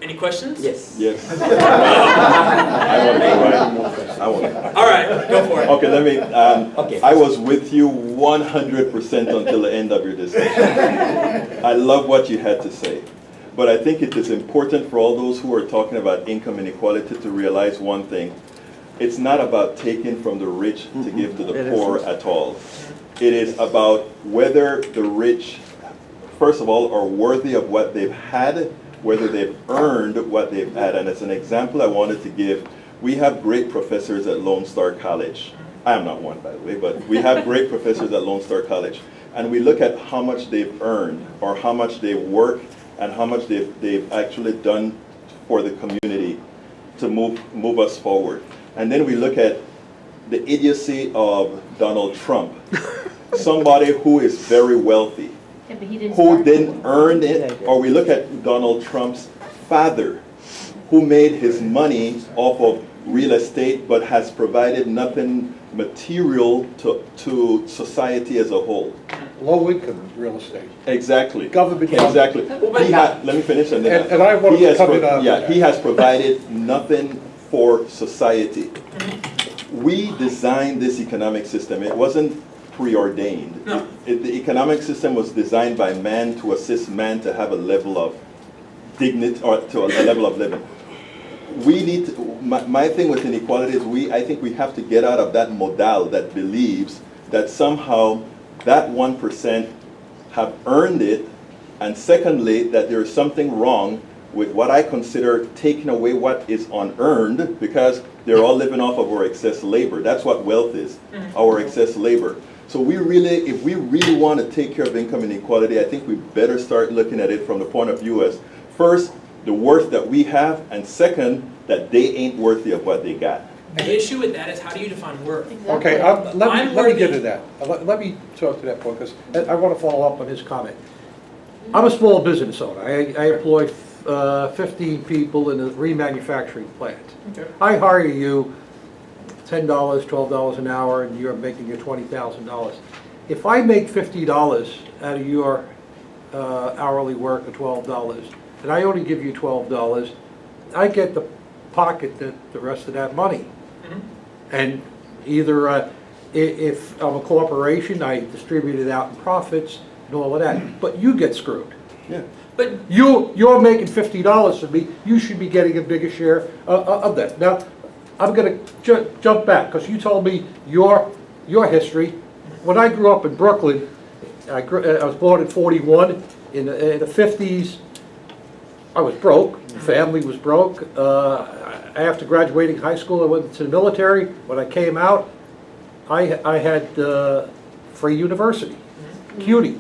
Any questions? Yes. Yes. I want to go right. I want to. All right, go for it. Okay, let me, Okay. I was with you 100% until the end of your discussion. I love what you had to say. But I think it is important for all those who are talking about income inequality to realize one thing. It's not about taking from the rich to give to the poor at all. It is about whether the rich, first of all, are worthy of what they've had, whether they've earned what they've had. And as an example I wanted to give, we have great professors at Lone Star College. I am not one, by the way, but we have great professors at Lone Star College. And we look at how much they've earned, or how much they work, and how much they've actually done for the community to move us forward. And then we look at the idiocy of Donald Trump, somebody who is very wealthy, Yeah, but he didn't who start didn't with earn it, or we look at Donald Trump's father, who made his money off of real estate but has provided nothing material to society as a whole. Low income real estate. Exactly. Government. Exactly. but- Let me finish and then. And I want he to has come in on yeah, that. he has provided nothing for society. We designed this economic system. It wasn't preordained. No. The economic system was designed by man to assist man to have a level of dignity, or to a level of living. We need to, my thing with inequality is I think we have to get out of that model that believes that somehow that 1% have earned it, and secondly, that there is something wrong with what I consider taking away what is unearned, because they're all living off of our excess labor. That's what wealth is, our excess labor. So if we really want to take care of income inequality, I think we better start looking at it from the point of view as, first, the worth that we have, and second, that they ain't worthy of what they got. The issue with that is, how do you define worth? Exactly. Okay, I'm let me worthy. get to that. Let me talk to that point, because I want to follow up on his comment. I'm a small business owner. I employ 15 people in a remanufacturing plant. Okay. I hire you $10, $12 an hour, and you're making your $20,000. If I make $50 out of your hourly work of $12, and I only give you $12, I get to pocket the rest of that money. And either if I'm a corporation, I distribute it out in profits and all of that, but you get screwed. Yeah. But You're making $50 from me, you should be getting a bigger share of that. Now, I'm gonna jump back, because you told me your history. When I grew up in Brooklyn, I was born in 41, in the 50s, I was broke, the family was broke. After graduating high school, I went to the military. When I came out, I had free university, CUNY.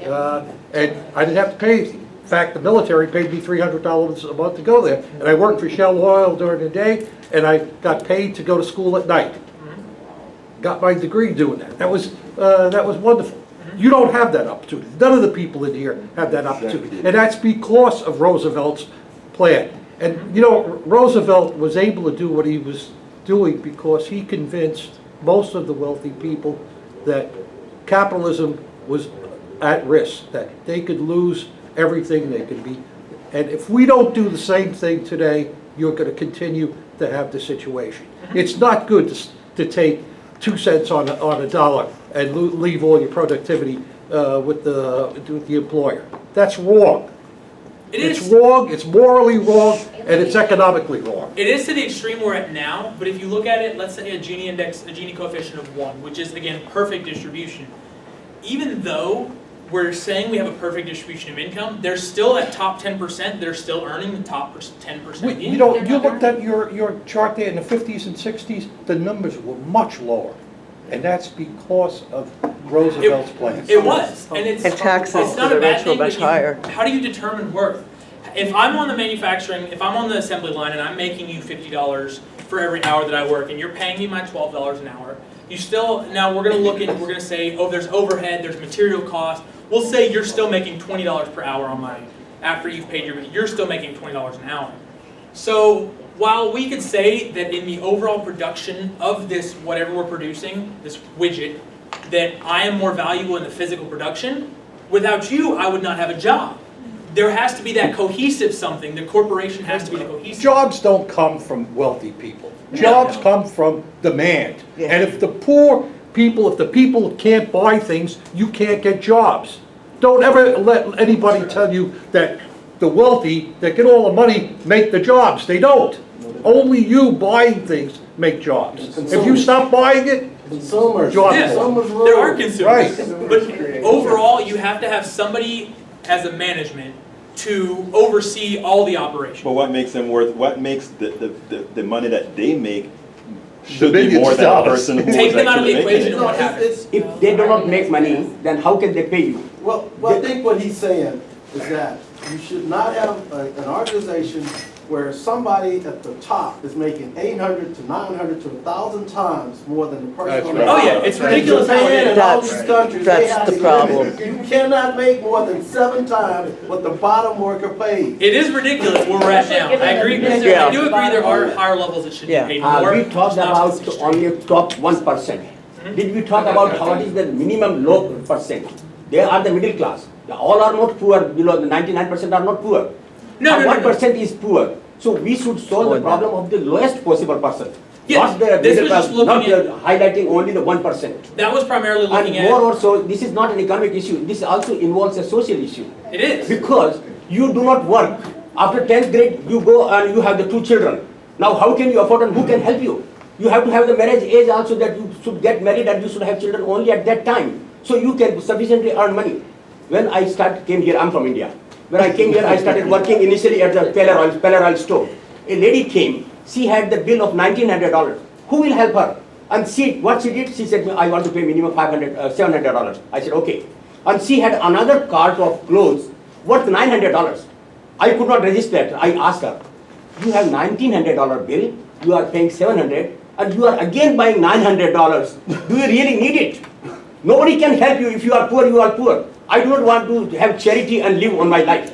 And I didn't have to pay anything. In fact, the military paid me $300 a month to go there. And I worked for Shell Oil during the day, and I got paid to go to school at night. Got my degree doing that. That was wonderful. You don't have that opportunity. None of the people in here have that opportunity. And that's because of Roosevelt's plan. And you know, Roosevelt was able to do what he was doing because he convinced most of the wealthy people that capitalism was at risk, that they could lose everything they could be. And if we don't do the same thing today, you're going to continue to have the situation. It's not good to take 2 cents on a dollar and leave all your productivity with the employer. That's wrong. It's wrong, it's morally wrong, and it's economically wrong. it is to the extreme we're at now, but if you look at it, let's say a Gini coefficient of 1, which is, again, perfect distribution. Even though we're saying we have a perfect distribution of income, there's still that top 10% that are still earning the top 10% of the You know, income. you looked at your chart there in the 50s and 60s, the numbers were much lower. And that's because of Roosevelt's plan. It was, and it's taxes it's for not the a bad rich were thing, but much higher. how do you determine worth? If I'm on the manufacturing, if I'm on the assembly line and I'm making you $50 for every hour that I work, and you're paying me my $12 an hour, you still, now we're going to look at, we're going to say, oh, there's overhead, there's material cost. We'll say you're still making $20 per hour on my, after you've paid you're still making $20 an hour. So while we could say that in the overall production of this, whatever we're producing, this widget, that I am more valuable in the physical production, without you, I would not have a job. there has to be that cohesive something. The corporation has to be the cohesive. Jobs don't come from wealthy people. No. Jobs come from demand. Yeah. And if the poor people, if the people can't buy things, you can't get jobs. Don't ever let anybody tell you that the wealthy that get all the money make the jobs. They don't. Only you buying things make jobs. If you stop buying it, Consumers. Jobs. Yeah, Consumers there are rule. consumers. Right. But overall, you have to have somebody as a management to oversee all the operations. But what makes them worth, what makes the money that they make should be billions more of than a dollars. person who Take is them out of actually the making equation it. and what happens? If they do not make money, then how can they pay you? Well, I think what he's saying is that you should not have an organization where somebody at the top is making 800 to 900 to 1,000 times more than the person That's on the right. Oh bottom. yeah, it's In ridiculous how it Japan is. and all That's- these countries, that's they have the these problem. limits. You cannot make more than 7 times what the bottom worker pays. It is ridiculous where we're at now. I agree. Yeah. I do agree there are higher levels that should be Yeah. paid more. We talked It's not about just extreme. only top 1%. Did we talk about what is the minimum low percent? They are the middle class. All are not poor, below the 99% are not poor. No, no, no, no. 1% is poor. So we should solve the problem of the lowest possible person. Yes, Not the this middle was class, just looking not highlighting only the 1%. That was primarily looking And more at, also, this is not an economic issue, this also involves a social issue. it is. Because you do not work. After 10th grade, you go and you have the 2 children. Now how can you afford and who can help you? You have to have the marriage age also that you should get married and you should have children only at that time. So you can sufficiently earn money. When I came here, I'm from India. When I came here, I started working initially at the Peller Oil store. A lady came, she had the bill of $1,900. Who will help her? And what she did, she said, I want to pay minimum $700. I said, okay. And she had another cart of clothes worth $900. I could not resist that. I asked her, you have $1,900 bill, you are paying $700, and you are again buying $900. Do you really need it? Nobody can help you. If you are poor, you are poor. I do not want to have charity and live on my life.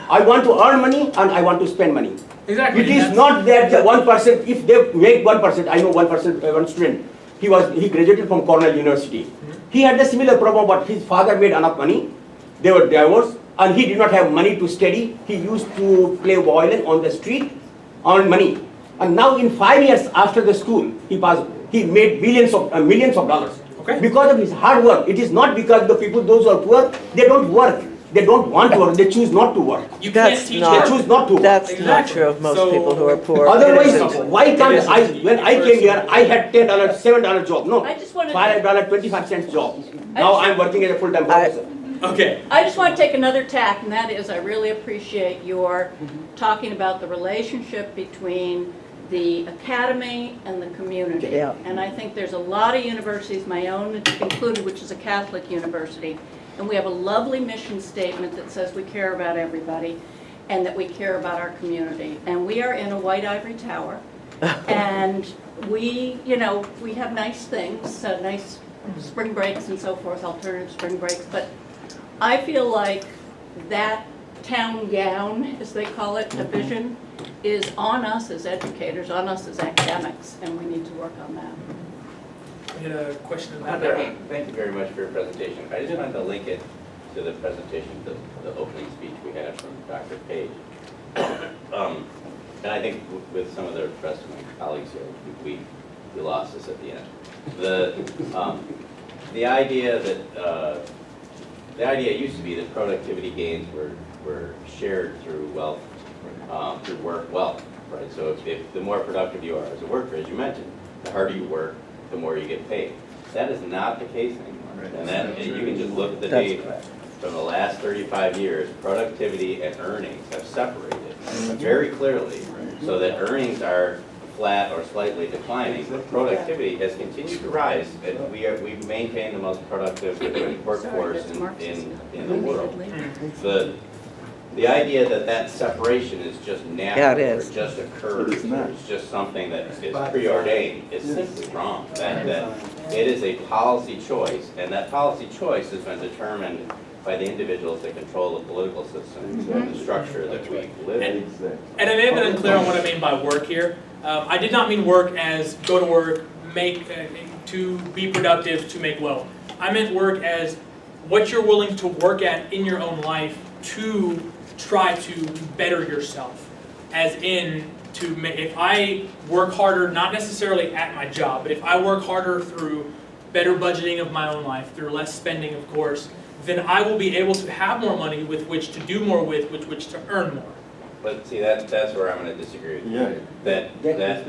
I want to earn money and I want to spend money. Exactly. It and is that's- not that the 1%, if they make 1%, I know 1%, one student, he graduated from Cornell University. He had a similar problem, but his father made enough money. They were divorced and he did not have money to study. He used to play violin on the street, earn money. And now in 5 years after the school, he made millions of dollars. Okay. Because of his hard work. It is not because the people, those who are poor, they don't work. They don't want to work, they choose not to work. You can't That's teach They not- her. choose not to work. That's not Exactly. true of most So- people who are poor. It Otherwise, isn't. why It can't isn't. when I came here, I had $10, $7 job, no, I just wanted to- $5.25 job. Now I'm working as a full-time professor. Okay. I just want to take another tack, and that is I really appreciate your talking about the relationship between the academy and the community. Yeah. And I think there's a lot of universities, my own included, which is a Catholic university, and we have a lovely mission statement that says we care about everybody and that we care about our community. And we are in a white ivory tower, and we have nice things, nice spring breaks and so forth, alternative spring breaks, but I feel like that town gown, as they call it, a vision, is on us as educators, on us as academics, and we need to work on that. We had a question about that. Thank you very much for your presentation. I just wanted to link it to the presentation, the opening speech we had from Dr. Page. And I think with some of the rest of my colleagues here, we lost this at the end. The idea that, the idea used to be that productivity gains were shared through wealth, through work wealth, right? So if the more productive you are as a worker, as you mentioned, the harder you work, the more you get paid. That is not the case anymore. And then you can just look at the That's data. From the last 35 years, productivity and earnings have separated very clearly, so that earnings are flat or slightly declining, but productivity has continued to rise, and we've maintained the most productive workforce in the world. The idea that separation is just natural, Yeah, it or is. just occurs, It is not. or it's just something that is preordained, is simply wrong. That it is a policy choice, and that policy choice has been determined by the individuals that control the political system and the structure that we live in. And I may have been unclear on what I mean by work here. I did not mean work as go to work, to be productive, to make wealth. I meant work as what you're willing to work at in your own life to try to better yourself, as in if I work harder, not necessarily at my job, but if I work harder through better budgeting of my own life, through less spending, of course, then I will be able to have more money with which to do more with which to earn more. But see, that's where I'm gonna disagree with you. Yeah. That is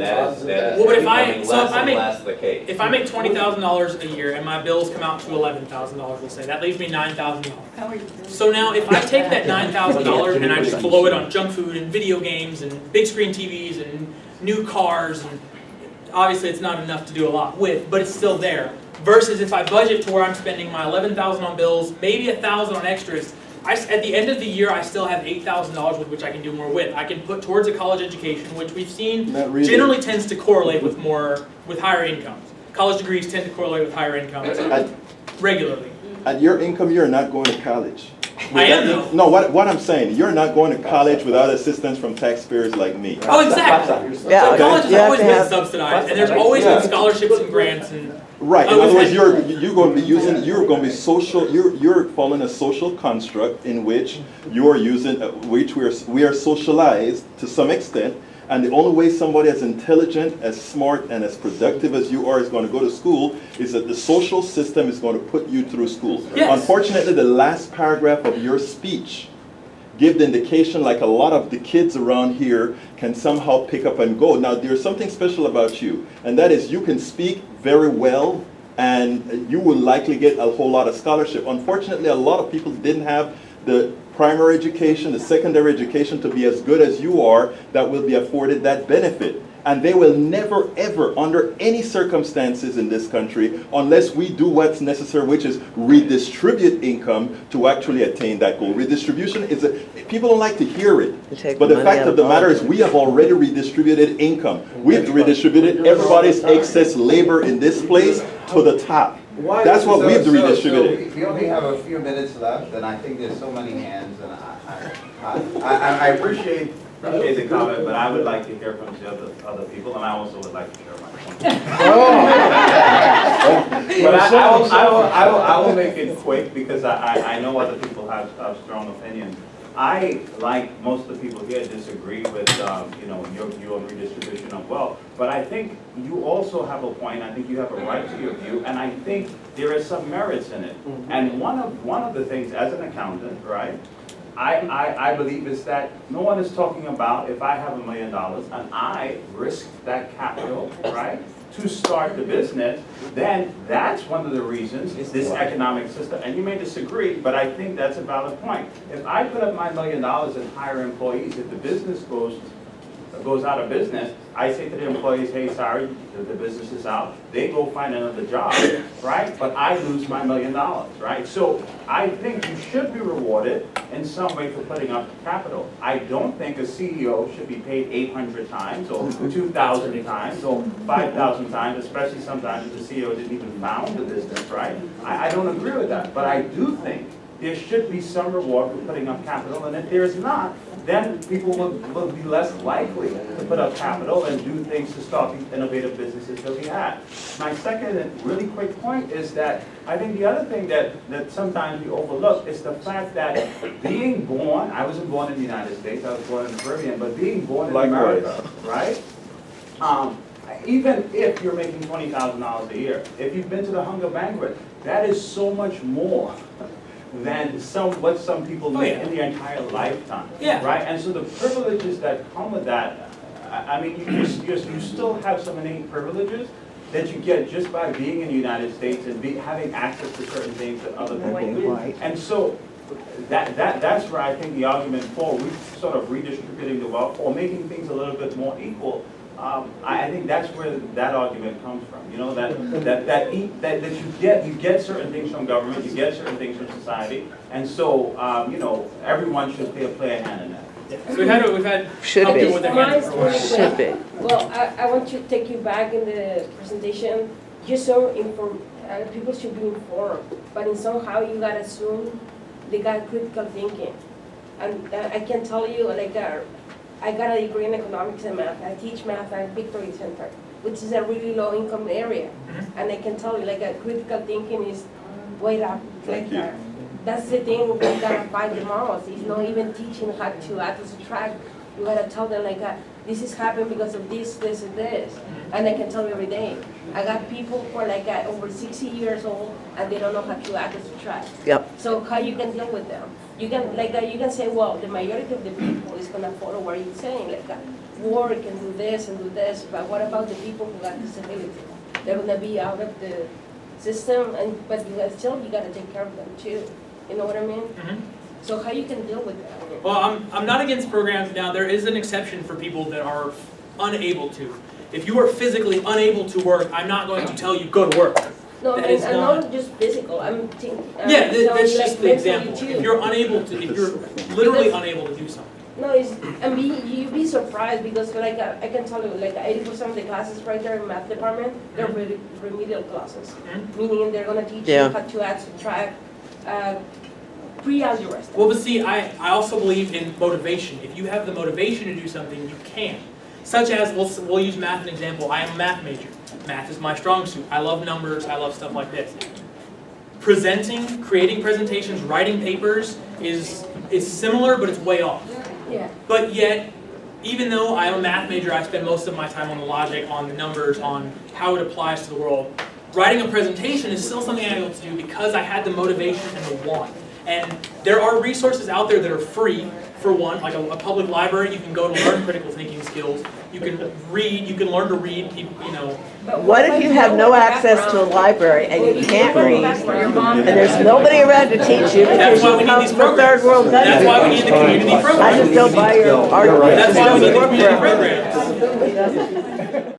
Well, but if I- becoming so less if I and make- less the case. If I make $20,000 a year and my bills come out to $11,000, let's say, that leaves me $9,000. How are you doing? So now if I take that $9,000 and I just blow it on junk food and video games and big screen TVs and new cars, and obviously it's not enough to do a lot with, but it's still there. Versus if I budget to where I'm spending my $11,000 on bills, maybe $1,000 on extras, at the end of the year, I still have $8,000 with which I can do more with. I can put towards a college education, which we've seen Not really. generally tends to correlate with higher incomes. College degrees tend to correlate with higher incomes regularly. At your income, you're not going to college. I am though. No, what I'm saying, you're not going to college without assistance from taxpayers like me. Oh, exactly. Yeah, So college has you have always to been have- subsidized, and there's always Yeah. been scholarships and grants and. Right. In Oh, other words, okay. you're going to be using, you're going to be social. You're following a social construct in which you are using, which we are socialized to some extent. And the only way somebody as intelligent, as smart, and as productive as you are is going to go to school is that the social system is going to put you through school. Yes. Unfortunately, the last paragraph of your speech give the indication like a lot of the kids around here can somehow pick up and go. Now, there's something special about you, and that is you can speak very well, and you will likely get a whole lot of scholarship. Unfortunately, a lot of people didn't have the primary education, the secondary education to be as good as you are that will be afforded that benefit. And they will never, ever, under any circumstances in this country, unless we do what's necessary, which is redistribute income to actually attain that goal. Redistribution is people don't like to hear it. You take But the money fact out of of the matter is politics. we have already redistributed income. We've redistributed everybody's excess labor in this place to the top. That's what we've redistributed. We only have a few minutes left, and I think there's so many hands, and I appreciate the comment, but I would like to hear from the other people, and I also would like to share my point. But I will make it quick, because I know other people have strong opinions. I, like most of the people here, disagree with your view on redistribution of wealth. But I think you also have a point. I think you have a right to your view, and I think there is some merits in it. And one of the things, as an accountant, right, I believe is that no one is talking about if I have $1 million and I risk that capital, right, to start the business, then that's one of the reasons this economic system, and you may disagree, but I think that's a valid point. If I put up my $1 million and hire employees, if the business goes out of business, I say to the employees, hey, sorry, the business is out. They go find another job, right? But I lose my $1 million, right? So I think you should be rewarded in some way for putting up capital. I don't think a CEO should be paid 800 times or 2,000 times or 5,000 times, especially sometimes if the CEO didn't even found the business, right? I don't agree with that, but I do think there should be some reward for putting up capital, and if there is not, then people will be less likely to put up capital and do things to start these innovative businesses that we have. My second and really quick point is that I think the other thing that sometimes we overlook is the fact that being born, I wasn't born in the United States, I was born in the Caribbean, but being born in America, right? Even if you're making $20,000 a year, if you've been to the Hunger Banquet, that is so much more than what some people make in their entire lifetime, right? And so the privileges that come with that, I mean, you still have some innate privileges that you get just by being in the United States and having access to certain things that other people do. And so that's where I think the argument for sort of redistributing the wealth or making things a little bit more equal, I think that's where that argument comes from. You know, that you get certain things from government, you get certain things from society, and so everyone should play a hand in that. So we've had Should help be. you with their hand for a while. Should be. Well, I want to take you back in the presentation. You saw people should be informed, but in somehow you gotta assume they got critical thinking. And I can tell you, I got a degree in economics and math. I teach math at Victory Center, which is a really low income area. And I can tell you, critical thinking is way up. Thank you. that's the thing we gotta fight the most. It's not even teaching how to add to subtract. You gotta tell them like, this is happening because of this, this, and this. And I can tell you every day. I got people who are like over 60 years old and they don't know how to add to subtract. Yep. So how you can deal with them? You can you can say, well, the majority of the people is gonna follow what you're saying, like work and do this and do this. But what about the people who got disability? They're gonna be out of the system, but you guys still you gotta take care of them too. You know what I mean? Mhm. So how you can deal with that? Well, I'm not against programs. Now, there is an exception for people that are unable to. If you are physically unable to work, I'm not going to tell you, go to work. No, That and is not- not just physical. I'm thinking. Yeah, that's like just the mentally example. too. If you're unable to, if you're literally unable to do something. No, you'd be surprised because like I can tell you like 80% of the classes right there in math department, they're remedial classes. Mhm. Meaning they're gonna teach Yeah. you how to add, subtract, pre-algebra stuff. Well, but see, I also believe in motivation. If you have the motivation to do something, you can. Such as, we'll use math as an example. I am a math major. Math is my strong suit. I love numbers. I love stuff like this. Presenting, creating presentations, writing papers is similar, but it's way off. Yeah. But yet, even though I am a math major, I spend most of my time on the logic, on the numbers, on how it applies to the world. Writing a presentation is still something I'm able to do because I had the motivation and the want. And there are resources out there that are free, for one, like a public library. You can go to learn critical thinking skills. You can read, you can learn to read, you know. But What if you have no access to a library and you can't read, and there's nobody around to teach you That's because why we you need come these from a programs. third world country? That's why we need the community programs. I just don't buy your argument. That's why we need the It doesn't community work for us. programs.